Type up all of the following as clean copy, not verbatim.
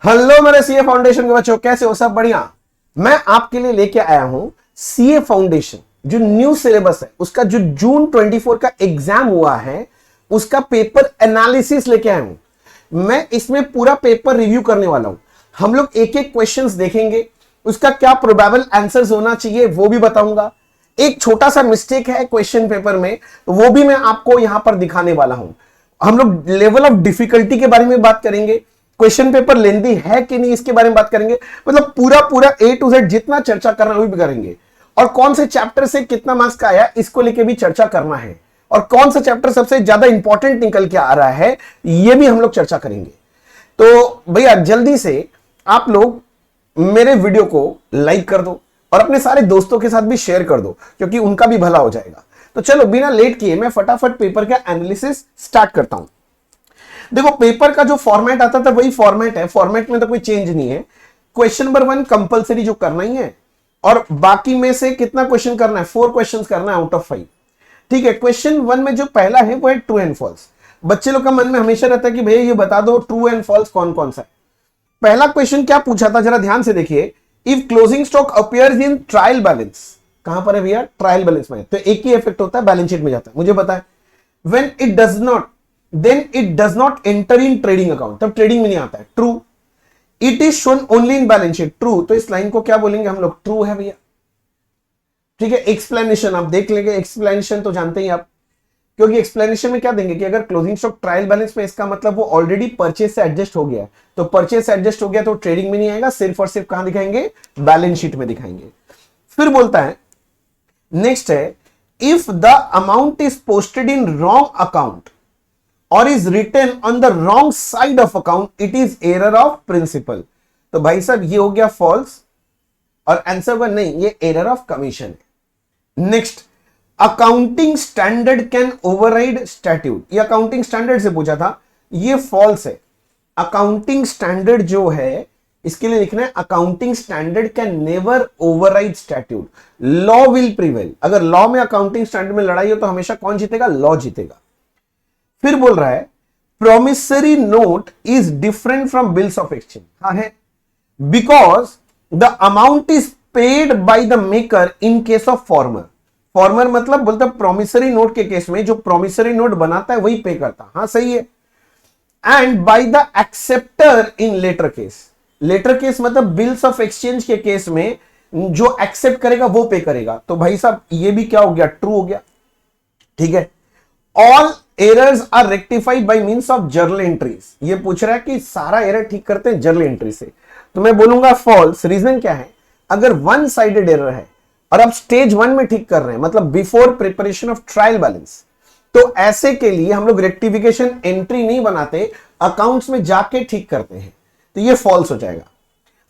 Hello मेरे CA foundation के बच्चों, कैसे हो? सब बढ़िया। मैं आपके लिए लेके आया हूं सीए फाउंडेशन जो न्यू सिलेबस है उसका, जो जून 24 का एग्जाम हुआ है उसका पेपर एनालिसिस लेके आया हूं। मैं इसमें पूरा पेपर रिव्यू करने वाला हूं। हम लोग एक एक क्वेश्चंस देखेंगे, उसका क्या प्रोबेबल आंसर्स होना चाहिए वो भी बताऊंगा। एक छोटा सा मिस्टेक है क्वेश्चन पेपर में, वो भी मैं आपको यहां पर दिखाने वाला हूं। हम लोग लेवल ऑफ डिफिकल्टी के बारे में बात करेंगे, क्वेश्चन पेपर लेंदी है कि नहीं इसके बारे में बात करेंगे। मतलब पूरा पूरा ए टू जेड जितना चर्चा करना है वो भी करेंगे। और कौन से चैप्टर से कितना मार्क्स का आया इसको लेके भी चर्चा करना है, और कौन सा चैप्टर सबसे ज्यादा इंपॉर्टेंट निकल के आ रहा है ये भी हम लोग चर्चा करेंगे। तो भैया जल्दी से आप लोग मेरे वीडियो को लाइक कर दो और अपने सारे दोस्तों के साथ भी शेयर कर दो, क्योंकि उनका भी भला हो जाएगा। तो चलो बिना लेट किए मैं फटाफट पेपर का एनालिसिस स्टार्ट करता हूं। देखो, पेपर का जो फॉर्मेट आता था वही फॉर्मेट है, फॉर्मेट में तो कोई चेंज नहीं है। क्वेश्चन नंबर 1 कंपलसरी जो करना ही है, और बाकी में से कितना क्वेश्चन करना है? 4 क्वेश्चन करना है आउट ऑफ 5। ठीक है, क्वेश्चन 1 में जो पहला है वो है ट्रू एंड फॉल्स। बच्चे लोग का मन में हमेशा रहता है कि भैया ये बता दो ट्रू एंड फॉल्स कौन कौन सा है। पहला क्वेश्चन क्या पूछा था, जरा ध्यान से देखिए। If closing stock appears in trial balance, कहां पर है भैया? ट्रायल बैलेंस में। तो एक ही इफेक्ट होता है, बैलेंस शीट में जाता है, मुझे पता है। When it does not, then it does not enter in trading account, तब ट्रेडिंग में नहीं आता है, true. It is shown only in balance sheet, true. तो इस लाइन को क्या बोलेंगे हम लोग? ट्रू है भैया। ठीक है, एक्सप्लेनेशन आप देख लेंगे, एक्सप्लेनेशन तो जानते ही आप, क्योंकि एक्सप्लेनेशन में क्या देंगे कि अगर क्लोजिंग स्टॉक ट्रायल बैलेंस में, इसका मतलब वो ऑलरेडी परचेज से एडजस्ट हो गया है। तो परचेज से एडजस्ट हो गया तो ट्रेडिंग में नहीं आएगा, सिर्फ और सिर्फ कहां दिखाएंगे? बैलेंस शीट में दिखाएंगे। फिर बोलता है नेक्स्ट है, if the amount is posted in wrong account और is written on the wrong side of account, it is error of principle. तो भाई साहब ये हो गया फॉल्स, और आंसर वन नहीं, ये एरर ऑफ कमीशन है। Next, accounting standard can override statute, ये अकाउंटिंग स्टैंडर्ड से पूछा था, ये फॉल्स है। अकाउंटिंग स्टैंडर्ड जो है इसके लिए लिखना है, accounting standard can never override statute, law will prevail. अगर लॉ में अकाउंटिंग स्टैंडर्ड में लड़ाई हो तो हमेशा कौन जीतेगा? लॉ जीतेगा। फिर बोल रहा है promissory note is different from bills of exchange, हाँ है, because the amount is paid by the maker in case of former. Farmer मतलब बोलता प्रोमिसरी नोट के केस में जो प्रोमिसरी नोट बनाता है वही पे करता, हाँ सही है। And by the acceptor in latter case, latter case मतलब बिल्स ऑफ एक्सचेंज के केस में जो एक्सेप्ट करेगा वो पे करेगा। तो भाई साहब ये भी क्या हो गया? ट्रू हो गया। ठीक है, all errors are rectified by means of journal entries, ये पूछ रहा है कि सारा एरर ठीक करते हैं जर्नल एंट्री से। तो मैं बोलूंगा फॉल्स। रीजन क्या है? अगर वन साइडेड एरर है और आप स्टेज 1 में ठीक कर रहे हैं, मतलब before preparation of trial balance, तो ऐसे के लिए हम लोग रेक्टिफिकेशन एंट्री नहीं बनाते, अकाउंट्स में जाके ठीक करते हैं, तो ये फॉल्स हो जाएगा।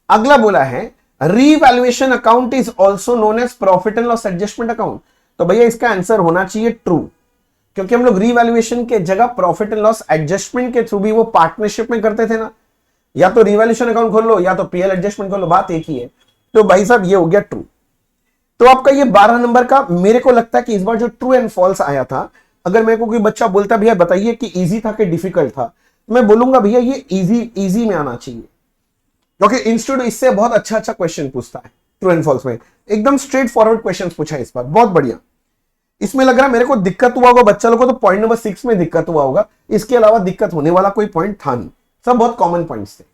अगला बोला है revaluation account is also known as profit and loss adjustment account. तो भैया इसका आंसर होना चाहिए ट्रू, क्योंकि हम लोग रीवैल्यूएशन के जगह प्रॉफिट एंड लॉस एडजस्टमेंट के थ्रू भी वो पार्टनरशिप में करते थे ना, या तो रीवैल्यूएशन अकाउंट खोल लो या तो पीएल एडजस्टमेंट खोल लो, बात एक ही है। तो भाई साहब ये हो गया ट्रू। तो आपका ये 12 नंबर का, मेरे को लगता है कि इस बार जो ट्रू एंड फॉल्स आया था, अगर मेरे को कोई बच्चा बोलता भैया बताइए कि इजी था कि डिफिकल्ट था, तो मैं बोलूंगा भैया ये इजी में आना चाहिए, क्योंकि इंस्टीट्यूट इससे बहुत अच्छा क्वेश्चन पूछता है। ट्रू एंड फॉल्स में एकदम स्ट्रेट फॉरवर्ड क्वेश्चन पूछा है इस बार, बहुत बढ़िया। इसमें लग रहा है मेरे को दिक्कत हुआ होगा बच्चा लोगों को, तो पॉइंट नंबर 6 में दिक्कत हुआ होगा, इसके अलावा दिक्कत होने वाला कोई पॉइंट था नहीं, सब बहुत कॉमन पॉइंट्स थे।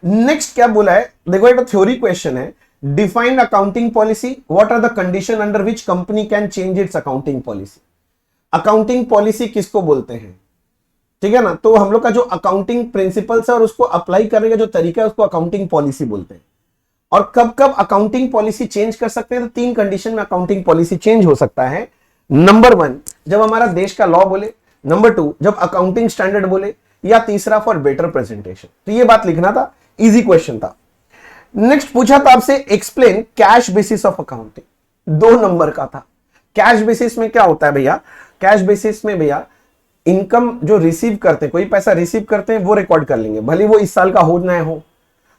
नेक्स्ट क्या बोला है, देखो एक थ्योरी क्वेश्चन है, defined accounting policy, what are the condition under which company can change its accounting policy. Accounting policy किसको बोलते हैं? ठीक है ना, तो हम लोग का जो अकाउंटिंग प्रिंसिपल्स है और उसको अप्लाई करने का जो तरीका है उसको अकाउंटिंग पॉलिसी बोलते हैं। और कब कब अकाउंटिंग पॉलिसी चेंज कर सकते हैं? तो 3 कंडीशन में अकाउंटिंग पॉलिसी चेंज हो सकता है। नंबर 1 जब हमारा देश का लॉ बोले, नंबर 2 जब अकाउंटिंग स्टैंडर्ड बोले, या तीसरा फॉर बेटर प्रेजेंटेशन। तो ये बात लिखना था, इजी क्वेश्चन था। नेक्स्ट पूछा था आपसे explain cash basis of accounting, 2 number का था। कैश बेसिस में क्या होता है भैया? कैश बेसिस में भैया इनकम जो रिसीव करते हैं, कोई पैसा रिसीव करते हैं वो रिकॉर्ड कर लेंगे, भले वो इस साल का हो ना हो।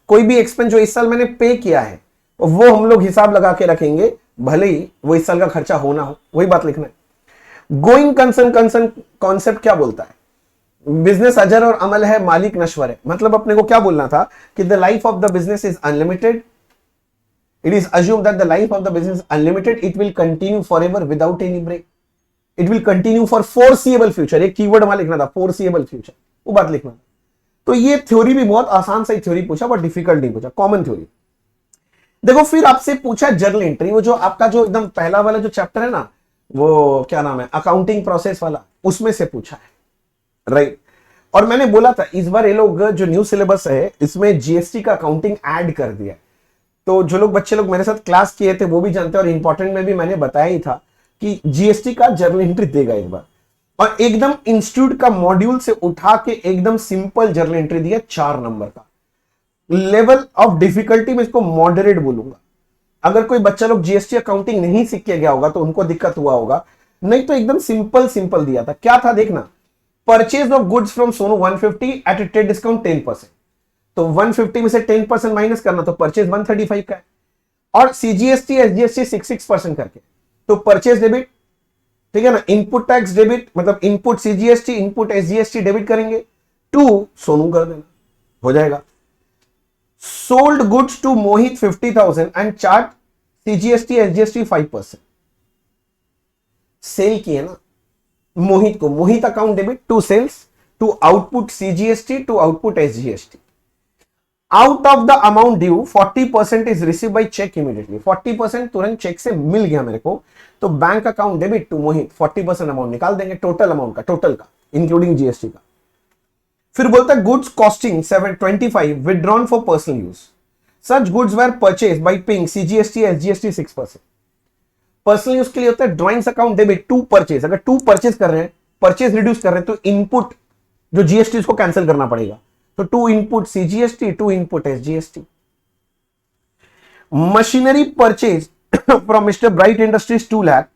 कोई भी एक्सपेंस जो इस साल मैंने पे किया है वो हम लोग हिसाब लगा के रखेंगे, भले ही वो इस साल का खर्चा हो ना हो, वही बात लिखना है। गोइंग कंसर्न कॉन्सेप्ट क्या बोलता है? बिजनेस अजर और अमल है, मालिक नश्वर है। मतलब अपने को क्या बोलना था कि the life of the business is unlimited, it is assume that the life of the business unlimited, it will continue for ever without any break, it will continue for foreseeable future. एक keyword वहां लिखना था, foreseeable future, वो बात लिखना था। तो ये थ्योरी भी बहुत आसान सा थ्योरी पूछा, बट डिफिकल्ट नहीं पूछा, कॉमन थ्योरी। देखो फिर आपसे पूछा जर्नल एंट्री, वो जो आपका जो एकदम पहला वाला जो चैप्टर है ना, वो क्या नाम है, अकाउंटिंग प्रोसेस वाला, उसमें से पूछा है, राइट। और मैंने बोला था इस बार ये लोग जो न्यू सिलेबस है इसमें जीएसटी का अकाउंटिंग ऐड कर दिया है। तो जो लोग बच्चे लोग मेरे साथ क्लास किए थे वो भी जानते हैं, और इंपॉर्टेंट में भी मैंने बताया ही था कि जीएसटी का जर्नल एंट्री देगा इस बार, और एकदम इंस्टीट्यूट का मॉड्यूल से उठा के एकदम सिंपल जर्नल एंट्री दिया 4 नंबर का। लेवल ऑफ डिफिकल्टी में इसको मॉडरेट बोलूंगा। अगर कोई बच्चा लोग जीएसटी अकाउंटिंग नहीं सीख के गया होगा तो उनको दिक्कत हुआ होगा, नहीं तो एकदम सिंपल सिंपल दिया था। क्या था देखना, purchase of goods from Sonu 150 at a trade discount 10%, तो 150 में से 10% माइनस करना, तो परचेज 135 का है, और सीजीएसटी एसजीएसटी 6% करके, तो परचेज डेबिट, ठीक है ना, इनपुट टैक्स डेबिट, मतलब input CGST input SGST debit करेंगे, टू सोनू कर देना, हो जाएगा। Sold goods to Mohit 50,000 and charge CGST SGST 5%, sale किए ना मोहित को, Mohit account debit to sales to output CGST to output SGST. Out of the amount due 40% is receive by cheque immediately, 40% तुरंत cheque से मिल गया मेरे को, तो bank account debit to Mohit 40% amount निकाल देंगे टोटल अमाउंट का, टोटल का इंक्लूडिंग जीएसटी का। फिर बोलता है goods costing 725 withdrawn for personal use, such goods were purchase by paying CGST SGST 6%। Personal use के लिए होता है drawings account debit to purchase, अगर टू परचेज कर रहे हैं, परचेज रिड्यूस कर रहे हैं, तो इनपुट जो जीएसटी को कैंसिल करना पड़ेगा, तो to input CGST to input SGST. Machinery purchase from mister Bright Industries 2 lakh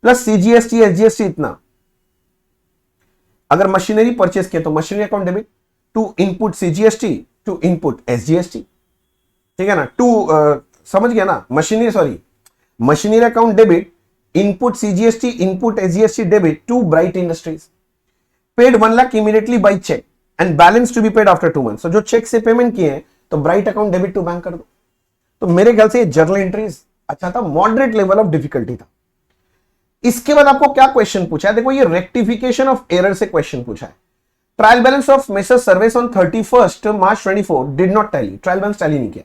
plus CGST SGST इतना। अगर मशीनरी परचेज किया तो machinery account debit to input CGST to input SGST, ठीक है ना, समझ गया ना, machinery account debit input CGST input SGST debit to Bright Industries. Paid 1 lakh immediately by cheque and balance to be paid after 2 months. जो cheque से payment किए हैं तो Bright account debit to bank कर दो। तो मेरे ख्याल से ये जर्नल एंट्रीज अच्छा था, मॉडरेट लेवल ऑफ डिफिकल्टी था। इसके बाद आपको क्या क्वेश्चन पूछा है, देखो ये रेक्टिफिकेशन ऑफ एरर से क्वेश्चन पूछा है। Trial balance of messrs service on 31st March 24 did not tally, trial balance tally नहीं किया,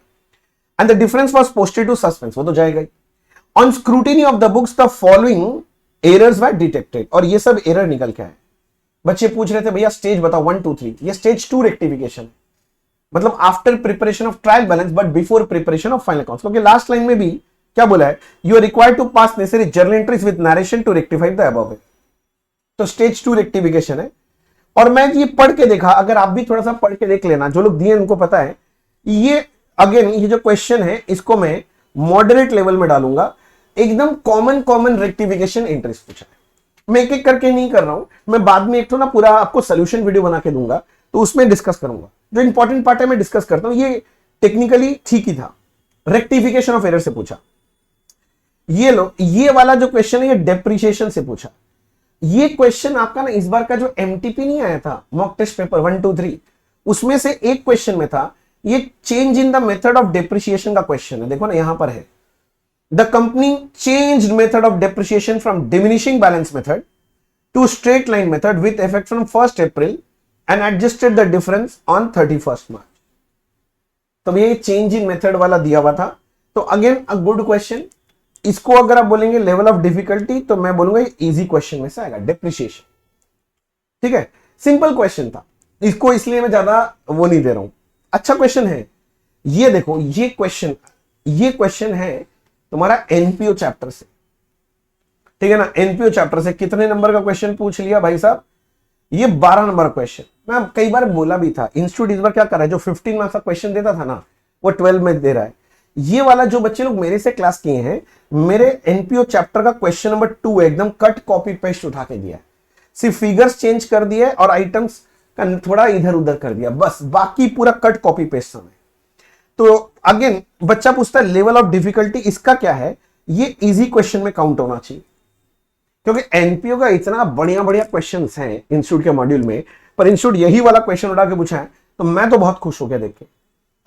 and the difference was posted to suspense, वो तो जाएगा ही। On scrutiny of the books the following errors were detected, और ये सब error निकल के आए। बच्चे पूछ रहे थे भैया स्टेज बताओ 1 2 3, ये स्टेज 2 रेक्टिफिकेशन, मतलब after preparation of trial balance but before preparation of final accounts. क्योंकि लास्ट लाइन में भी क्या बोला है, you are required to pass necessary journal entries with narration to rectify the above. तो स्टेज 2 रेक्टिफिकेशन है। और मैं ये पढ़ के देखा, अगर आप भी थोड़ा सा पढ़ के देख लेना, जो लोग दिए उनको पता है, ये अगेन ये जो क्वेश्चन है इसको मैं मॉडरेट लेवल में डालूंगा। एकदम कॉमन रेक्टिफिकेशन एंट्रीज पूछा है। मैं एक एक करके नहीं कर रहा हूं, मैं बाद में एक तो ना पूरा आपको सोल्यूशन वीडियो बना के दूंगा, तो उसमें डिस्कस करूंगा। जो इंपॉर्टेंट पार्ट है मैं डिस्कस करता हूं। ये टेक्निकली ठीक ही था, रेक्टिफिकेशन ऑफ एरर से पूछा। ये लो, ये वाला जो क्वेश्चन है ये डेप्रिसिएशन से पूछा। ये क्वेश्चन आपका ना इस बार का जो एमटीपी नहीं आया था मॉक टेस्ट पेपर 1 2 3, उसमें से एक क्वेश्चन में था, ये change in the method of depreciation का क्वेश्चन है। देखो ना यहां पर है, the company changed method of depreciation from diminishing balance method to straight line method with effect from 1 April and adjusted the difference on 31 March. तो ये change इन method वाला दिया हुआ था। तो अगेन अ गुड क्वेश्चन। इसको अगर आप बोलेंगे लेवल ऑफ डिफिकल्टी, तो मैं बोलूंगा ये इजी क्वेश्चन में से आएगा, डेप्रिसिएशन। ठीक है, सिंपल क्वेश्चन था, इसको इसलिए मैं ज्यादा वो नहीं दे रहा हूं। अच्छा क्वेश्चन है। ये देखो ये क्वेश्चन है तुम्हारा एनपीओ चैप्टर से, ठीक है ना। एनपीओ चैप्टर से कितने नंबर का क्वेश्चन पूछ लिया भाई साहब, ये 12 नंबर क्वेश्चन। मैं कई बार बोला भी था, इंस्टीट्यूट इस बार क्या कर रहा है, जो 15 मार्क्स का क्वेश्चन देता था ना, वो 12 में दे रहा है। ये वाला जो बच्चे लोग मेरे से क्लास किए हैं, मेरे एनपीओ चैप्टर का क्वेश्चन नंबर 2 एकदम कट कॉपी पेस्ट उठा के दिया है, सिर्फ फिगर्स चेंज कर दिया और आइटम्स का थोड़ा इधर उधर कर दिया, बस बाकी पूरा कट कॉपी पेस्ट समय। तो अगेन बच्चा पूछता है लेवल ऑफ डिफिकल्टी इसका क्या है, ये इजी क्वेश्चन में काउंट होना चाहिए, क्योंकि एनपीओ का इतना बढ़िया बढ़िया क्वेश्चंस हैं इंस्टीट्यूट के मॉड्यूल में। पर इंस्टीट्यूट यही वाला क्वेश्चन उठा के पूछा है तो मैं तो बहुत खुश हो गया देख के।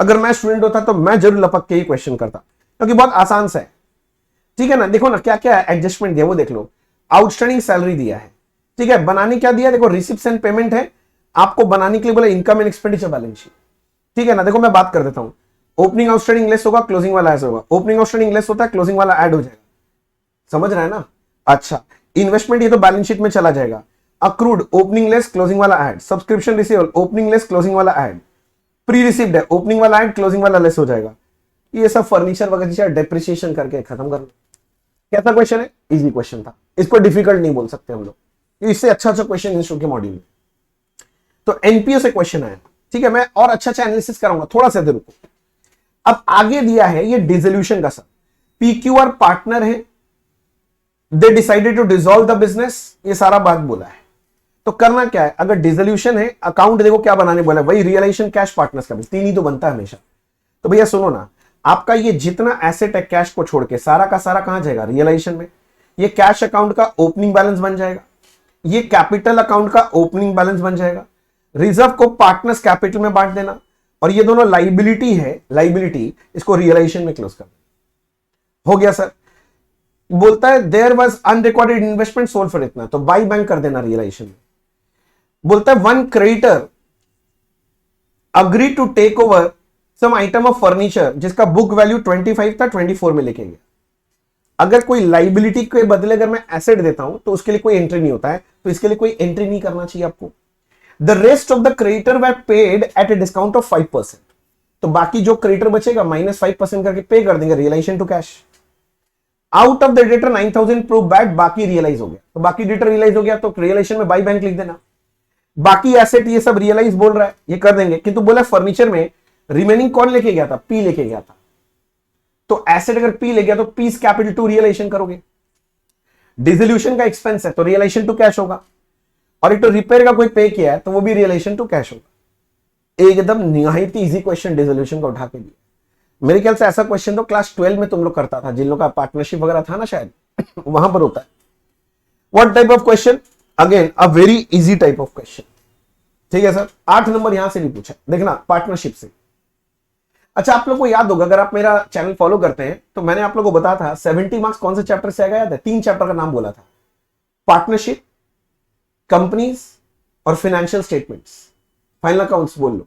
अगर मैं स्टूडेंट होता तो मैं जरूर लपक के ही क्वेश्चन करता, क्योंकि बहुत आसान सा है। ठीक है ना, देखो ना क्या क्या एडजस्टमेंट दिया वो देख लो। आउटस्टैंडिंग सैलरी दिया है, ठीक है, बनाने क्या दिया, देखो रिसिप्ट्स एंड पेमेंट है, आपको बनाने के लिए बोला income and expenditure balance sheet. ठीक है ना, देखो मैं बात कर देता हूं। ओपनिंग आउटस्टैंडिंग लेस होगा, क्लोजिंग वाला ऐसा होगा। ओपनिंग आउटस्टैंडिंग लेस होता है, क्लोजिंग वाला ऐड हो जाएगा, समझ रहा है ना। अच्छा, इन्वेस्टमेंट ये तो बैलेंस शीट में चला जाएगा। अक्रूड ओपनिंग लेस क्लोजिंग वाला add, subscription receivable opening less closing वाला ऐड, प्री रिसीव्ड है ओपनिंग वाला ऐड क्लोजिंग वाला लेस हो जाएगा। ये सब फर्नीचर वगैरह डेप्रिसिएशन करके खत्म करना। कैसा क्वेश्चन है, इजी क्वेश्चन था, इसको डिफिकल्ट नहीं बोल सकते हम लोग। इससे अच्छा अच्छा क्वेश्चन इंस्टीट्यूट के मॉड्यूल में तो एनपीओ से क्वेश्चन आया। ठीक है, मैं और अच्छा अच्छा एनालिसिस करूंगा, थोड़ा सा देर रुको। अब आगे दिया है ये डिसोल्यूशन का सब। पीक्यूआर पार्टनर है, they decided to dissolve the business, ये सारा बात बोला है। तो करना क्या है, अगर डिसोल्यूशन है, अकाउंट देखो क्या बनाने बोला है, वही रियलाइजेशन कैश पार्टनर्स का भी, तीन ही तो बनता है हमेशा। तो भैया सुनो ना, आपका ये जितना एसेट है कैश को छोड़ के सारा का सारा कहां जाएगा, रियलाइजेशन में। ये कैश अकाउंट का ओपनिंग बैलेंस बन जाएगा, ये कैपिटल अकाउंट का ओपनिंग बैलेंस बन जाएगा। रिजर्व को पार्टनर्स कैपिटल में बांट देना, और ये दोनों लाइबिलिटी है, लाइबिलिटी इसको रियलाइजेशन में क्लोज कर देना। हो गया सर। बोलता है there was unrecorded investment sold for इतना, तो बाई बैंक कर देना रियलाइजेशन में। बोलता है one creditor agree to take over some item of furniture जिसका बुक वैल्यू 25 था 24 में लेके गया। अगर कोई लाइबिलिटी के बदले अगर मैं एसेट देता हूं तो उसके लिए कोई एंट्री नहीं होता है, तो इसके लिए कोई एंट्री नहीं करना चाहिए आपको। The rest of the creditor were paid at a discount of 5%, तो बाकी जो क्रेडिटर बचेगा -5% करके पे कर देंगे realisation to cash. Out of the debtor 9000 prove bad, बाकी रियलाइज हो गया, तो बाकी डेटर रियलाइज हो गया तो रियलाइजेशन में बाई बैंक लिख देना। बाकी एसेट ये सब रियलाइज बोल रहा है, ये कर देंगे, किंतु बोला फर्नीचर में रिमेनिंग कौन लेके गया था, पी लेके गया था। तो एसेट अगर पी ले गया तो पीस कैपिटल टू रियलाइजेशन करोगे। डिसोल्यूशन का एक्सपेंस है तो रियलाइजेशन टू कैश होगा, और एक तो रिपेयर का कोई पे किया है तो वो भी रियलाइजेशन टू कैश होगा। एकदम निहायत इजी क्वेश्चन डिसोल्यूशन का उठा के दिया। मेरे ख्याल से ऐसा क्वेश्चन तो क्लास 12 में तुम लोग करता था, जिन लोग का पार्टनरशिप वगैरह था ना शायद वहां पर होता है। What type of question, again a very easy type of question. ठीक है सर, 8 नंबर यहां से भी पूछा, देखना पार्टनरशिप से। अच्छा, आप लोग को याद होगा, अगर आप मेरा चैनल फॉलो करते हैं तो मैंने आप लोगों को बताया था 70 मार्क्स कौन से चैप्टर से आएगा, याद है? 3 चैप्टर का नाम बोला था, पार्टनरशिप, कंपनीज और फाइनेंशियल स्टेटमेंट्स, फाइनल अकाउंट्स बोल लो।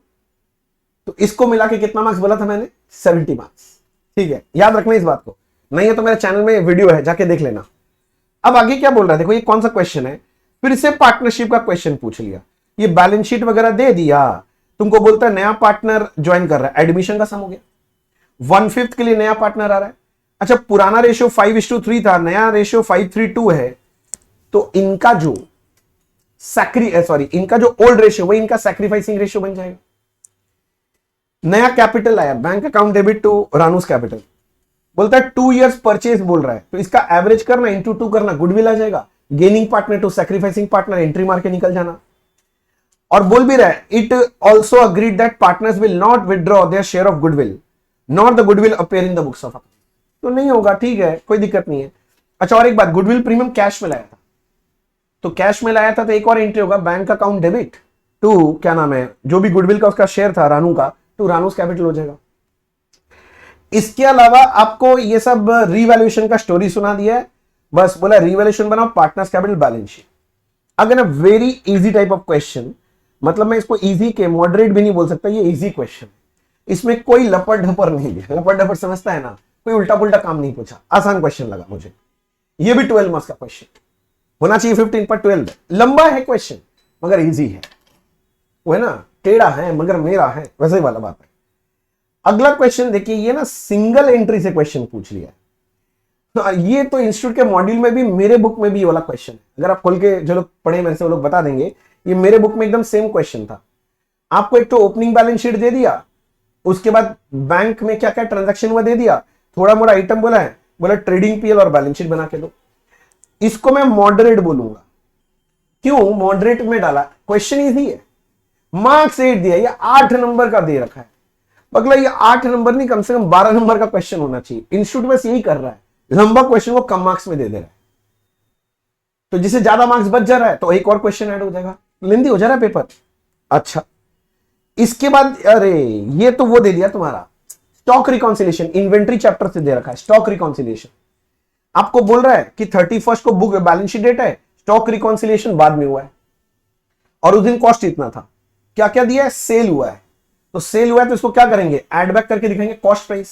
तो इसको मिला के कितना मार्क्स बोला था मैंने, 70 मार्क्स। ठीक है, याद रखना इस बात को, नहीं है तो मेरे चैनल में वीडियो है, जाके देख लेना। अब आगे क्या बोल रहा है, देखो ये कौन सा क्वेश्चन है, फिर से पार्टनरशिप का क्वेश्चन पूछ लिया। ये बैलेंस शीट वगैरह दे दिया, तुमको बोलता है नया पार्टनर ज्वाइन कर रहा है, एडमिशन का सम हो गया, 1/5 के लिए नया पार्टनर आ रहा है। अच्छा, पुराना रेशियो 5:3 था, नया रेशियो 5:3:2 है, तो इनका जो इनका जो ओल्ड रेशियो वही इनका सैक्रिफाइसिंग रेशियो बन जाएगा। नया कैपिटल आया, bank account debit to Ranu's capital, बोलता है 2 इयर्स परचेज बोल रहा है, तो इसका एवरेज करना इंटू 2 करना, गुडविल आ जाएगा, gaining partner to sacrificing partner, entry मार के निकल जाना। और बोल भी रहा है it also agreed that partners will not withdraw their share of goodwill not the goodwill appear in the books of account, तो नहीं होगा, ठीक है, कोई दिक्कत नहीं है। अच्छा, और एक बात, गुडविल प्रीमियम कैश में लाया था, तो कैश में लाया था तो एक और एंट्री होगा, बैंक अकाउंट डेबिट टू क्या नाम है, जो भी गुडविल का उसका शेयर था रानू का, टू रानूस कैपिटल हो जाएगा। इसके अलावा आपको ये सब रीवैल्यूएशन का स्टोरी सुना दिया है, बस बोला रीवैल्यूएशन बनाओ, पार्टनर्स कैपिटल, बैलेंस शीट। अगर ना very easy type of question, मतलब मैं इसको इजी के मॉडरेट भी नहीं बोल सकता, ये इजी क्वेश्चन, इसमें कोई लपड़ ढपर नहीं है, लपड़ ढपर समझता है ना, कोई उल्टा पुल्टा काम नहीं पूछा, आसान क्वेश्चन लगा मुझे। ये भी 12 मार्क्स का क्वेश्चन होना चाहिए, 15 पर 12, लंबा है क्वेश्चन मगर इजी है, वो है ना, टेढ़ा है मगर मेरा है, वैसे ही वाला बात है। अगला क्वेश्चन देखिए, ये ना सिंगल एंट्री से क्वेश्चन पूछ लिया है, तो ये तो इंस्टीट्यूट के मॉड्यूल में भी, मेरे बुक में भी ये वाला क्वेश्चन है, अगर आप खोल के जो लोग पढ़े मेरे से वो लोग बता देंगे, ये मेरे बुक में एकदम सेम क्वेश्चन था। आपको एक तो ओपनिंग बैलेंस शीट दे दिया, उसके बाद बैंक में क्या क्या ट्रांजैक्शन हुआ दे दिया, थोड़ा मोड़ा आइटम बोला है, बोला ट्रेडिंग पीएल और बैलेंस शीट बना के दो। इसको मैं मॉडरेट बोलूंगा, क्यों मॉडरेट में डाला, क्वेश्चन इजी है, मार्क्स 8 दिया, ये 8 नंबर का दे रखा है, मतलब ये 8 नंबर नहीं, कम से कम 12 नंबर का क्वेश्चन होना चाहिए। इंस्टीट्यूट बस यही कर रहा है, लंबा क्वेश्चन को कम मार्क्स में दे रहा है, तो जिसे ज्यादा मार्क्स बच जा रहा है तो एक और क्वेश्चन ऐड हो जाएगा, लेंदी हो जा रहा है पेपर, अच्छा, इसके बाद अरे ये तो वो दे दिया तुम्हारा स्टॉक रिकॉन्सिलेशन, इन्वेंट्री चैप्टर से दे रखा है स्टॉक रिकॉन्सिलेशन। आपको बोल रहा है कि 31st को बुक बैलेंस शीट डेट है, स्टॉक रिकॉन्सिलेशन बाद में हुआ है और उस दिन कॉस्ट इतना था। क्या क्या दिया है? सेल हुआ है, तो सेल हुआ है तो इसको क्या करेंगे? एड बैक करके दिखाएंगे कॉस्ट प्राइस।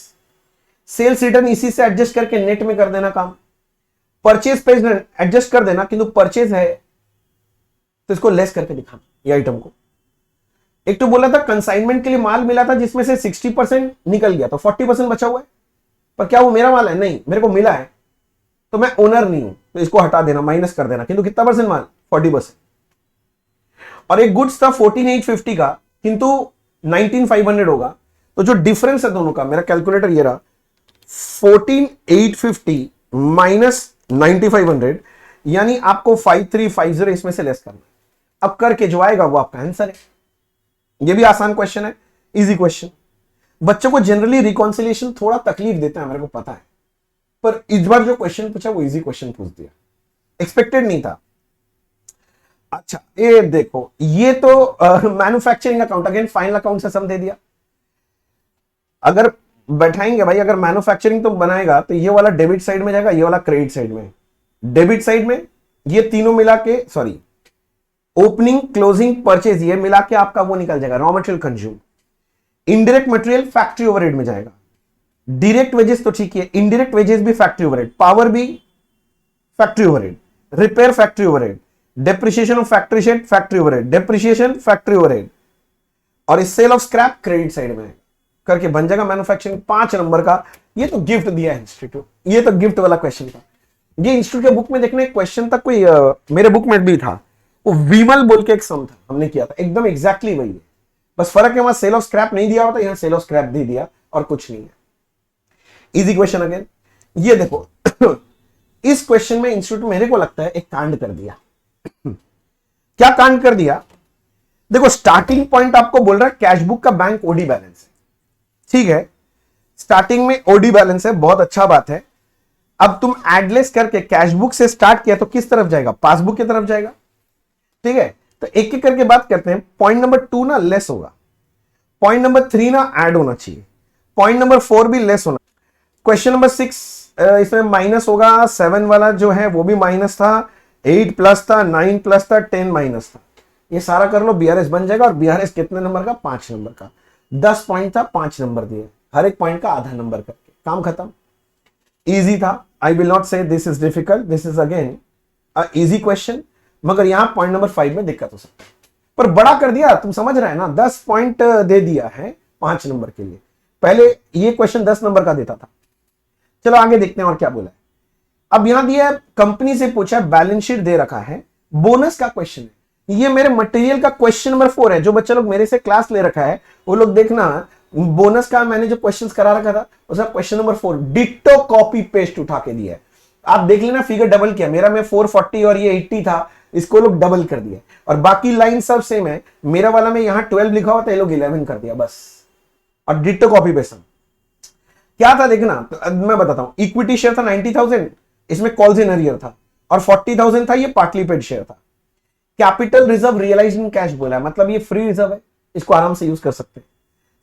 सेल्स रिटर्न इसी से एडजस्ट करके नेट में कर देना काम। परचेज प्राइस एडजस्ट कर देना, किंतु परचेज है तो इसको लेस करके दिखाना ये आइटम को। एक तो बोला था कंसाइनमेंट के लिए माल मिला था जिसमें से 60% निकल गया, तो 40% बचा हुआ है, पर क्या वो मेरा माल है? नहीं, मेरे को मिला है तो मैं ओनर नहीं हूं, तो इसको हटा देना, माइनस कर देना। किंतु कितना परसेंट माल? 40%। और एक गुड्स था 14,850 का, किंतु 19,500 होगा, तो जो डिफरेंस है दोनों का, मेरा कैलकुलेटर ये रहा, 14,850 माइनस 9,500, यानी आपको 5,350 इसमें से लेस करना। अब करके जो आएगा वो आपका आंसर है। ये भी आसान क्वेश्चन है, इजी क्वेश्चन। बच्चों को जनरली रिकॉन्सिलिएशन थोड़ा तकलीफ देता है, मेरे को पता है, पर इस बार जो क्वेश्चन पूछा वो इजी क्वेश्चन पूछ दिया, एक्सपेक्टेड नहीं था। अच्छा ये देखो, ये तो manufacturing account, again final account से सम दे दिया। अगर बैठाएंगे भाई, अगर मैन्युफैक्चरिंग तो बनाएगा तो ये वाला डेबिट साइड में जाएगा, ये वाला क्रेडिट साइड में। डेबिट साइड में ये तीनों मिला के, सॉरी, ओपनिंग क्लोजिंग परचेज, ये मिला के आपका वो निकल जाएगा raw material consume. Indirect material factory overhead में जाएगा। डायरेक्ट वेजेस तो ठीक है, इनडायरेक्ट वेजेस भी फैक्ट्री ओवरहेड, पावर भी factory overhead, repair factory overhead, depreciation of factory shed factory overhead, depreciation factory overhead, और इस sale of scrap credit side में करके बन जाएगा मैन्युफैक्चरिंग 5 नंबर का। ये तो गिफ्ट दिया है इंस्टीट्यूट, ये तो गिफ्ट वाला क्वेश्चन था। ये इंस्टीट्यूट के बुक में देखने क्वेश्चन था, कोई मेरे बुक में भी था, वो विमल बोल के एक सम था, हमने किया था, एकदम एग्जैक्टली वही है, बस फर्क है वहां सेल ऑफ स्क्रैप नहीं दिया होता, यहां सेल ऑफ स्क्रैप दे दिया और कुछ नहीं है। Easy question again. ये देखो इस क्वेश्चन में इंस्टीट्यूट मेरे को लगता है एक कांड कर दिया। क्या कांड कर दिया? देखो स्टार्टिंग पॉइंट आपको बोल रहा है कैश बुक का बैंक ओडी बैलेंस है, ठीक है, स्टार्टिंग में ओडी बैलेंस है, बहुत अच्छा बात है। अब तुम एडलेस करके कैश बुक से स्टार्ट किया तो किस तरफ जाएगा? पासबुक की तरफ जाएगा, ठीक है। तो एक एक करके बात करते हैं। पॉइंट नंबर 2 ना लेस होगा, पॉइंट नंबर 3 ना ऐड होना चाहिए, पॉइंट नंबर 4 भी लेस होना। क्वेश्चन नंबर 6 इसमें माइनस होगा, 7 वाला जो है वो भी माइनस था, 8 प्लस था, 9 प्लस था, 10 माइनस था। ये सारा कर लो, बीआरएस बन जाएगा। और बीआरएस कितने नंबर का? 5 नंबर का। 10 पॉइंट था, 5 नंबर दिए, हर एक पॉइंट का आधा नंबर करके, काम खत्म। इजी था, आई विल नॉट से this is difficult, this is again a easy question, मगर यहां पॉइंट नंबर 5 में दिक्कत हो सकती है। पर बड़ा कर दिया, तुम समझ रहे हैं ना, 10 पॉइंट दे दिया है 5 नंबर के लिए। पहले ये क्वेश्चन 10 नंबर का देता था। चलो आगे देखते हैं और क्या बोला है। अब यहां दिया है, कंपनी से पूछा, बैलेंस शीट दे रखा है, बोनस का क्वेश्चन है। ये मेरे मटेरियल का क्वेश्चन नंबर 4 है। जो बच्चे लोग मेरे से क्लास ले रखा है वो लोग देखना, बोनस का मैंने जो क्वेश्चंस करा रखा था उसका question number 4 ditto copy paste उठा के दिया है। आप देख लेना, फिगर डबल किया, मेरा में 440 और ये 80 था, इसको लोग डबल कर दिया, और बाकी लाइन सब सेम है। मेरा वाला में यहां 12 लिखा हुआ था, ये लोग 11 कर दिया बस, और डिट्टो कॉपी पेस्ट। क्या था देखना, तो मैं बताता हूं। इक्विटी शेयर था 90,000, इसमें कॉल्स इन अरियर था, और 40,000 था, ये पार्टली पेड शेयर था। Capital reserve realised in cash बोला है, मतलब ये फ्री रिजर्व है, इसको आराम से यूज कर सकते हैं।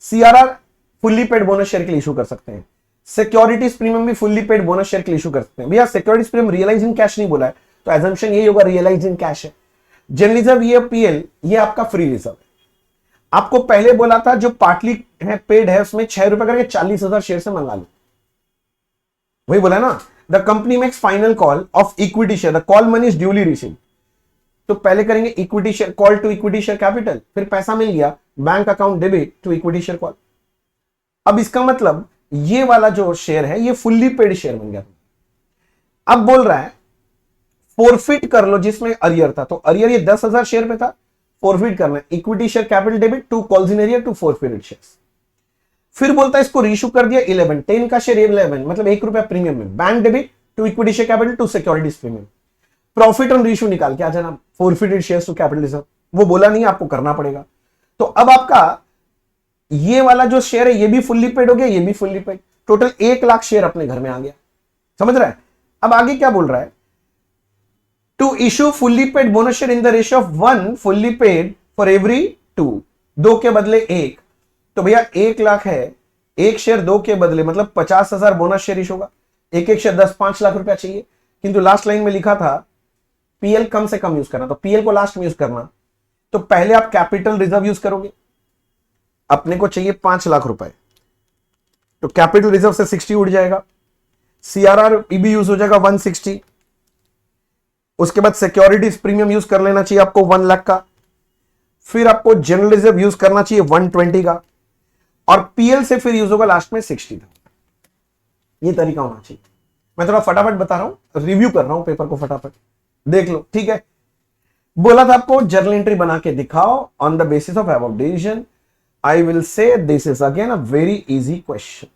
CRR fully paid bonus share के लिए इशू कर सकते हैं। सिक्योरिटीज प्रीमियम भी फुल्ली पेड बोनस शेयर के लिए इशू कर सकते हैं। भैया securities premium realise in cash नहीं बोला है, तो एजम्पशन यही होगा रियलाइज इन कैश है। जनरल रिजर्व ये पीएल, ये आपका फ्री रिजर्व है। आपको पहले बोला था जो पार्टली है पेड है उसमें 6 रुपए करके 40,000 शेयर से मंगा लो, वही बोला ना। The company makes final call of equity share, the call money is duly received. तो पहले करेंगे equity share call to equity share capital, फिर पैसा मिल गया, bank account debit to equity share call. अब इसका मतलब ये वाला जो शेयर है ये फुल्ली पेड शेयर बन गया। अब बोल रहा है फोरफिट कर लो जिसमें अरियर था, तो अरियर ये 10,000 शेयर पे था, फोरफिट करना है। Equity share capital debit to calls in arrear to forfeited shares. फिर बोलता है इसको रीइश्यू कर दिया 11, 10 का शेयर 11, मतलब 1 रुपया प्रीमियम में, bank debit to equity share capital to securities premium. Profit on reissue निकाल के आ जाना, forfeited shares to capital reserve, वो बोला नहीं आपको करना पड़ेगा। तो अब आपका ये वाला जो शेयर है ये भी फुल्ली पेड हो गया, ये भी fully paid, total 1 lakh share अपने घर में आ गया। समझ रहा है? अब आगे क्या बोल रहा है, to issue fully paid bonus share in the ratio of 1 fully paid for every 2, 2 के बदले 1, तो भैया 1 लाख है, एक शेयर 2 के बदले मतलब 50,000 बोनस शेयर इशू होगा, एक एक शेयर 10, 5 लाख रुपया चाहिए। किंतु लास्ट लाइन में लिखा था पीएल कम से कम यूज करना, तो पीएल को लास्ट में यूज करना, तो पहले आप कैपिटल रिजर्व यूज करोगे, अपने को चाहिए 5 लाख रुपए, तो कैपिटल रिजर्व से 60 उड़ जाएगा, सीआरआर भी यूज हो जाएगा 160, उसके बाद सिक्योरिटीज प्रीमियम यूज कर लेना चाहिए आपको 1 लाख का, फिर आपको जनरल रिजर्व यूज करना चाहिए 120 का, और पीएल से फिर यूज होगा लास्ट में 60 का। ये तरीका होना चाहिए। मैं थोड़ा फटाफट बता रहा हूं, रिव्यू कर रहा हूं पेपर को, फटाफट देख लो, ठीक है। बोला था आपको जर्नल एंट्री बना के दिखाओ on the basis of above decision. I will say this is again a very easy question.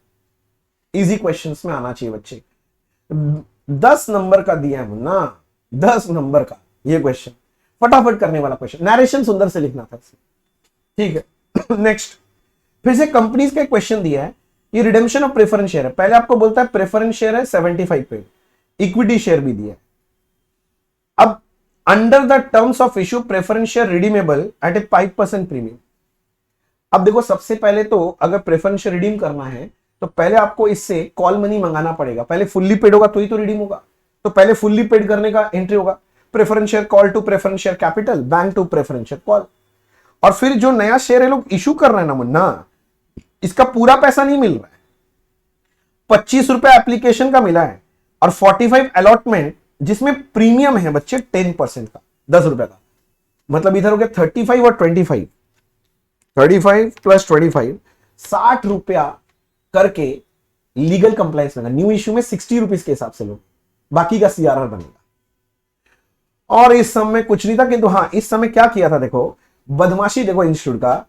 Easy questions में आना चाहिए बच्चे। 10 नंबर का दिया है मुन्ना, 10 नंबर का ये क्वेश्चन, फटाफट करने वाला क्वेश्चन, नरेशन सुंदर से लिखना था इसे, ठीक है। नेक्स्ट, फिर से कंपनीज का क्वेश्चन दिया है, ये रिडेम्पशन ऑफ प्रेफरेंस शेयर है। पहले आपको बोलता है प्रेफरेंस शेयर है 75 पे, इक्विटी शेयर भी दिया है। अब under the terms of issue preference share redeemable eight A 5% premium. अब देखो, सबसे पहले तो अगर प्रेफरेंस शेयर रिडीम करना है तो पहले आपको इससे कॉल मनी मंगाना पड़ेगा, पहले फुल्ली पेड होगा तो ही तो रिडीम होगा, तो पहले फुल्ली पेड करने का एंट्री होगा, preference share call to preference share capital, bank to preference share call, और फिर जो नया शेयर है लोग इशू कर रहे हैं ना मुन्ना, इसका पूरा पैसा नहीं मिल रहा है, 25 रुपए एप्लीकेशन का मिला है और 45 अलॉटमेंट जिसमें प्रीमियम है बच्चे 10% का, 10 रुपए का, मतलब इधर हो गया 35 और 25, 35 प्लस 25, 60 रुपया करके लीगल कंप्लायंस में, न्यू इश्यू में 60 रुपीज के हिसाब से लो, बाकी का सीआरआर बनेगा। और इस समय कुछ नहीं था, किंतु हाँ इस समय क्या किया था, देखो बदमाशी देखो इंस्टीट्यूट का,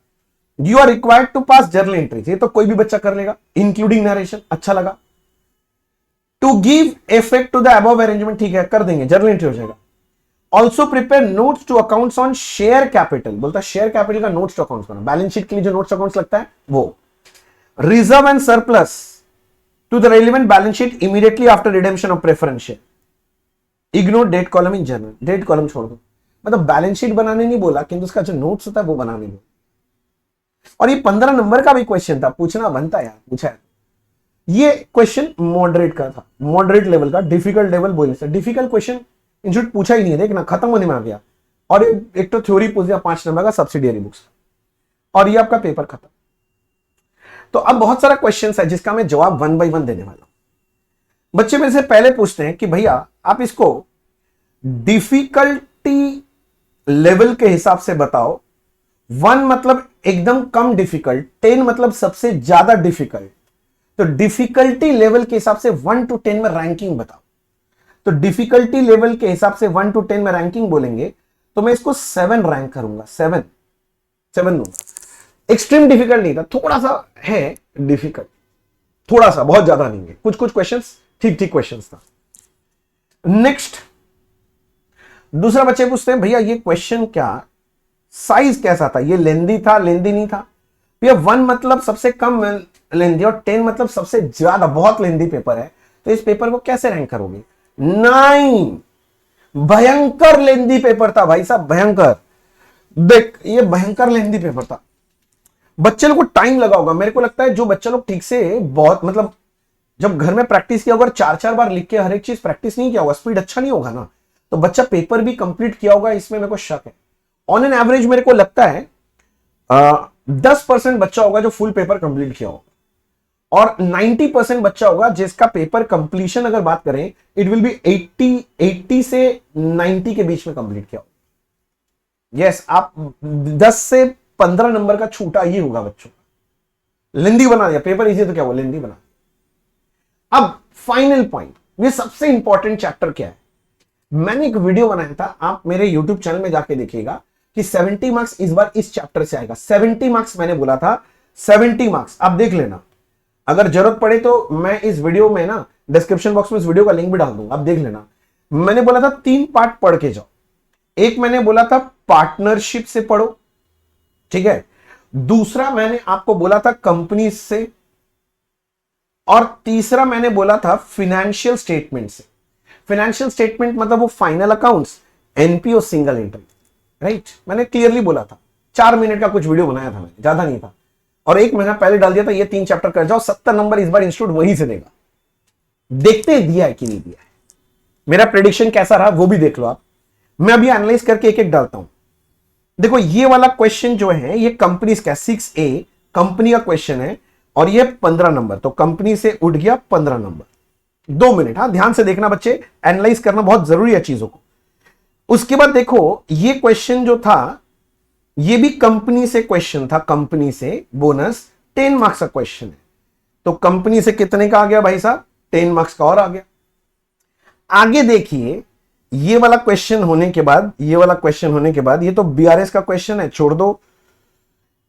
you are required to pass journal entry, ये तो कोई भी बच्चा कर लेगा, इंक्लूडिंग नरेशन, अच्छा लगा। To give effect to the above arrangement, ठीक है कर देंगे, जर्नल एंट्री हो जाएगा। Also prepare notes to accounts on share capital, बोलता शेयर कैपिटल का नोट्स टू अकाउंट्स बना, बैलेंस शीट के लिए जो नोट्स अकाउंट्स लगता है वो। Reserve and surplus to the relevant balance sheet immediately after redemption of preference share, ignore date column in journal, date column छोड़ दो, मतलब बैलेंस शीट बनाने नहीं बोला, किंतु उसका जो नोट्स होता है वो बनाने दो। और ये 15 नंबर का भी क्वेश्चन था, पूछना बनता यार, पूछा है। ये क्वेश्चन मॉडरेट का था, मॉडरेट लेवल का, डिफिकल्ट लेवल बोले से डिफिकल्ट क्वेश्चन इंस्टीट्यूट पूछा ही नहीं है, देखना खत्म होने में आ गया। और एक तो थ्योरी पूछ दिया 5 नंबर का सब्सिडियरी बुक्स, और ये आपका पेपर खत्म। तो अब बहुत सारा क्वेश्चन है जिसका मैं जवाब 1 बाय 1 देने वाला हूं। बच्चे मेरे से पहले पूछते हैं कि भैया आप इसको डिफिकल्टी लेवल के हिसाब से बताओ। 1 मतलब एकदम कम डिफिकल्ट, 10 मतलब सबसे ज्यादा डिफिकल्ट, तो डिफिकल्टी लेवल के हिसाब से 1 to 10 में रैंकिंग बताओ। तो डिफिकल्टी लेवल के हिसाब से 1 to 10 में रैंकिंग बोलेंगे तो मैं इसको 7 रैंक करूंगा, 7 दूंगा। एक्सट्रीम डिफिकल्ट नहीं था, थोड़ा सा है डिफिकल्ट, थोड़ा सा, बहुत ज्यादा नहीं है, कुछ क्वेश्चंस ठीक क्वेश्चंस था। नेक्स्ट, दूसरा बच्चे पूछते हैं भैया ये क्वेश्चन क्या, साइज कैसा था, ये लेंदी था लेंदी नहीं था। भैया 1 मतलब सबसे कम लेंदी और 10 मतलब सबसे ज्यादा, बहुत लेंदी पेपर है, तो इस पेपर को कैसे रैंक करोगे। 9 भयंकर लेंदी पेपर था भाई साहब, भयंकर। देख ये भयंकर लेंदी पेपर था, बच्चे लोग को टाइम लगा होगा। मेरे को लगता है जो बच्चा लोग ठीक से बहुत मतलब जब घर में प्रैक्टिस किया होगा, 4-4 बार लिख के हर एक चीज प्रैक्टिस नहीं किया होगा, स्पीड अच्छा नहीं होगा ना, तो बच्चा पेपर भी कंप्लीट किया होगा, इसमें मेरे को शक है। ऑन एन एवरेज मेरे को लगता है 10% बच्चा होगा जो फुल पेपर कंप्लीट किया होगा, और 90% बच्चा होगा जिसका पेपर कंप्लीशन अगर बात करें इट विल बी 80 से 90 के बीच में कंप्लीट किया होगा। यस, आप 10 से 15 नंबर का छूटा ही होगा बच्चों का। लेंदी बना दिया पेपर, इजी तो क्या हुआ, लेंदी बना। अब फाइनल पॉइंट, ये सबसे इंपॉर्टेंट चैप्टर क्या है। मैंने एक वीडियो बनाया था, आप मेरे YouTube चैनल में जाके देखिएगा कि 70 मार्क्स इस बार इस चैप्टर से आएगा। 70 मार्क्स मैंने बोला था, 70 मार्क्स आप देख लेना, अगर जरूरत पड़े तो मैं इस वीडियो में ना डिस्क्रिप्शन बॉक्स में इस वीडियो का लिंक भी डाल दूंगा, आप देख लेना। मैंने बोला था 3 पार्ट पढ़ के जाओ। एक मैंने बोला था पार्टनरशिप से पढ़ो, ठीक है। दूसरा मैंने आपको बोला था कंपनी से, और तीसरा मैंने बोला था फाइनेंशियल स्टेटमेंट से। फाइनेंशियल स्टेटमेंट मतलब वो final accounts, NPO, single entry, right, मैंने क्लियरली बोला था। 4 मिनट का कुछ वीडियो बनाया था मैंने, ज्यादा नहीं था, और 1 महीना पहले डाल दिया था ये 3 चैप्टर कर जाओ, 70 नंबर इस बार इंस्टीट्यूट वहीं से देगा। देखते हैं दिया है कि नहीं दिया है। मेरा प्रेडिक्शन कैसा रहा वो भी देख लो आप। मैं अभी एनालाइज करके एक एक डालता हूं। देखो ये वाला क्वेश्चन जो है ये कंपनीज का 6A कंपनी का क्वेश्चन है, और ये 15 नंबर, तो कंपनी से उठ गया 15 नंबर। 2 मिनट, हाँ ध्यान से देखना बच्चे, एनालाइज करना बहुत जरूरी है चीजों को। उसके बाद देखो ये क्वेश्चन जो था ये भी कंपनी से क्वेश्चन था, कंपनी से बोनस 10 मार्क्स का क्वेश्चन है, तो कंपनी से कितने का आ गया भाई साहब, 10 मार्क्स का और आ गया। आगे देखिए ये वाला क्वेश्चन होने के बाद, ये वाला क्वेश्चन होने के बाद, ये तो बीआरएस का क्वेश्चन है, छोड़ दो।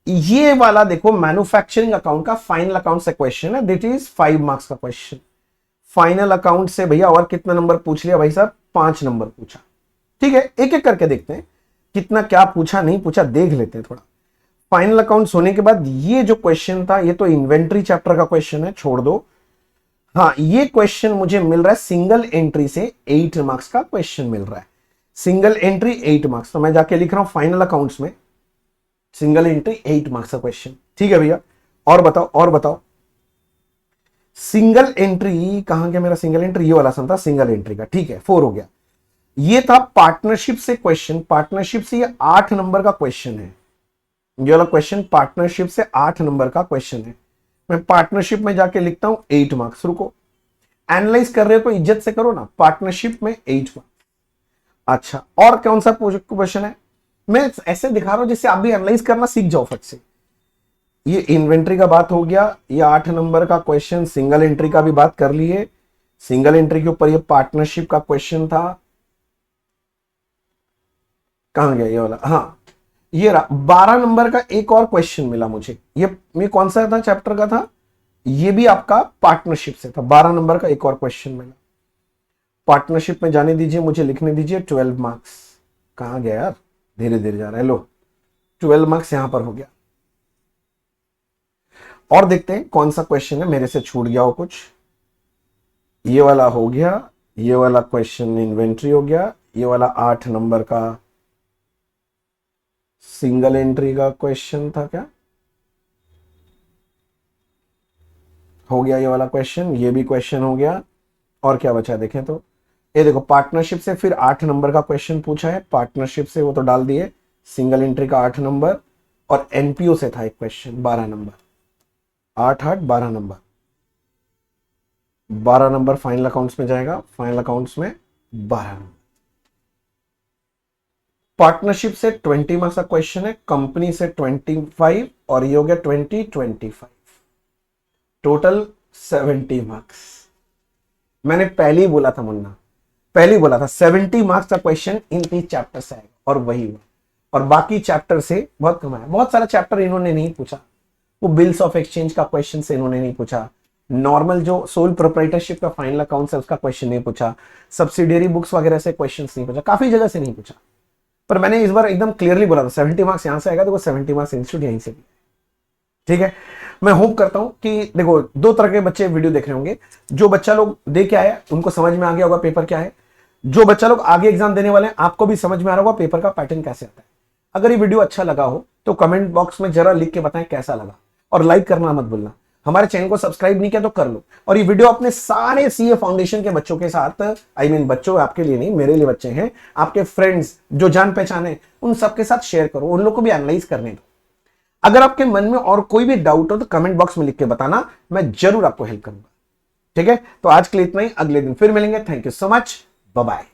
ये वाला देखो मैन्युफैक्चरिंग अकाउंट का फाइनल अकाउंट से क्वेश्चन है, दैट इज 5 मार्क्स का क्वेश्चन। फाइनल अकाउंट से भैया और कितना नंबर पूछ लिया भाई साहब, 5 नंबर पूछा। ठीक है, एक एक करके देखते हैं कितना क्या पूछा नहीं पूछा, देख लेते हैं थोड़ा। फाइनल अकाउंट्स होने के बाद ये जो क्वेश्चन था ये तो इन्वेंट्री चैप्टर का क्वेश्चन है, छोड़ दो। हाँ ये क्वेश्चन मुझे मिल रहा है सिंगल एंट्री से 8 मार्क्स का क्वेश्चन मिल रहा है, सिंगल एंट्री 8 मार्क्स, तो मैं जाके लिख रहा हूं फाइनल अकाउंट्स में सिंगल एंट्री 8 मार्क्स का क्वेश्चन। ठीक है भैया, और बताओ और बताओ। सिंगल एंट्री कहां गया मेरा, सिंगल एंट्री ये वाला सन था सिंगल एंट्री का। ठीक है 4 हो गया। ये था पार्टनरशिप से क्वेश्चन, पार्टनरशिप से ये 8 नंबर का क्वेश्चन है, ये वाला क्वेश्चन पार्टनरशिप से 8 नंबर का क्वेश्चन है। मैं पार्टनरशिप में जाके लिखता हूं 8 मार्क्स। रुको, एनालाइज कर रहे हो तो इज्जत से करो ना, पार्टनरशिप में 8 मार्क्स। अच्छा और कौन सा क्वेश्चन है, मैं ऐसे दिखा रहा हूं जिससे आप भी एनालाइज करना सीख जाओ फट से। ये इन्वेंट्री का बात हो गया, ये 8 नंबर का क्वेश्चन, सिंगल एंट्री का भी बात कर लिए, सिंगल एंट्री के ऊपर ये पार्टनरशिप का क्वेश्चन था। कहां गया ये वाला, हाँ ये 12 नंबर का एक और क्वेश्चन मिला मुझे। ये कौन सा था चैप्टर का था, ये भी आपका पार्टनरशिप से था, 12 नंबर का एक और क्वेश्चन मिला। पार्टनरशिप में जाने दीजिए, मुझे लिखने दीजिए 12 मार्क्स। कहां गया यार, धीरे धीरे जा रहा है, लो 12 मार्क्स यहां पर हो गया। और देखते हैं कौन सा क्वेश्चन है मेरे से छूट गया हो कुछ। ये वाला हो गया, ये वाला क्वेश्चन इन्वेंट्री हो गया, ये वाला 8 नंबर का सिंगल एंट्री का क्वेश्चन था क्या, हो गया ये वाला क्वेश्चन, ये भी क्वेश्चन हो गया। और क्या बचा देखें तो, ये देखो पार्टनरशिप से फिर 8 नंबर का क्वेश्चन पूछा है, पार्टनरशिप से वो तो डाल दिए, सिंगल एंट्री का 8 नंबर, और एनपीओ से था एक question 12 number, 8 12 number, 12 number final accounts में जाएगा, फाइनल अकाउंट्स में 12 नंबर। पार्टनरशिप से 20 मार्क्स का क्वेश्चन है, कंपनी से 25, और ये हो गया 25, टोटल 70 मार्क्स। मैंने पहले ही बोला था मुन्ना, पहले ही बोला था 70 मार्क्स का क्वेश्चन इन 3 चैप्टर से आएगा, और वही हुआ। और बाकी चैप्टर से बहुत कम आया, बहुत सारा चैप्टर इन्होंने नहीं पूछा, वो बिल्स ऑफ एक्सचेंज का क्वेश्चन से इन्होंने नहीं पूछा, नॉर्मल जो सोल प्रोप्राइटरशिप का फाइनल अकाउंट है उसका क्वेश्चन नहीं पूछा, सब्सिडियरी बुक्स वगैरह से क्वेश्चन नहीं पूछा, काफी जगह से नहीं पूछा। पर मैंने इस बार एकदम क्लियरली बोला था 70 मार्क्स यहां से आएगा, देखो 70 मार्क्स इंस्टीट्यूट यहीं से भी। ठीक है, मैं होप करता हूं कि देखो 2 तरह के बच्चे वीडियो देख रहे होंगे, जो बच्चा लोग दे के आया उनको समझ में आ गया होगा पेपर क्या है, जो बच्चा लोग आगे एग्जाम देने वाले हैं आपको भी समझ में आ रहा होगा पेपर का पैटर्न कैसे आता है। अगर ये वीडियो अच्छा लगा हो तो कमेंट बॉक्स में जरा लिख के बताएं कैसा लगा, और लाइक करना मत भूलना। हमारे चैनल को सब्सक्राइब नहीं किया तो कर लो, और ये वीडियो अपने सारे सीए फाउंडेशन के बच्चों के साथ, बच्चों आपके लिए नहीं, मेरे लिए बच्चे हैं, आपके फ्रेंड्स जो जान पहचाने उन सबके साथ शेयर करो, उन लोग को भी एनालाइज करने दो। अगर आपके मन में और कोई भी डाउट हो तो कमेंट बॉक्स में लिख के बताना, मैं जरूर आपको हेल्प करूंगा। ठीक है, तो आज के लिए इतना ही, अगले दिन फिर मिलेंगे। Thank you so much, bye bye.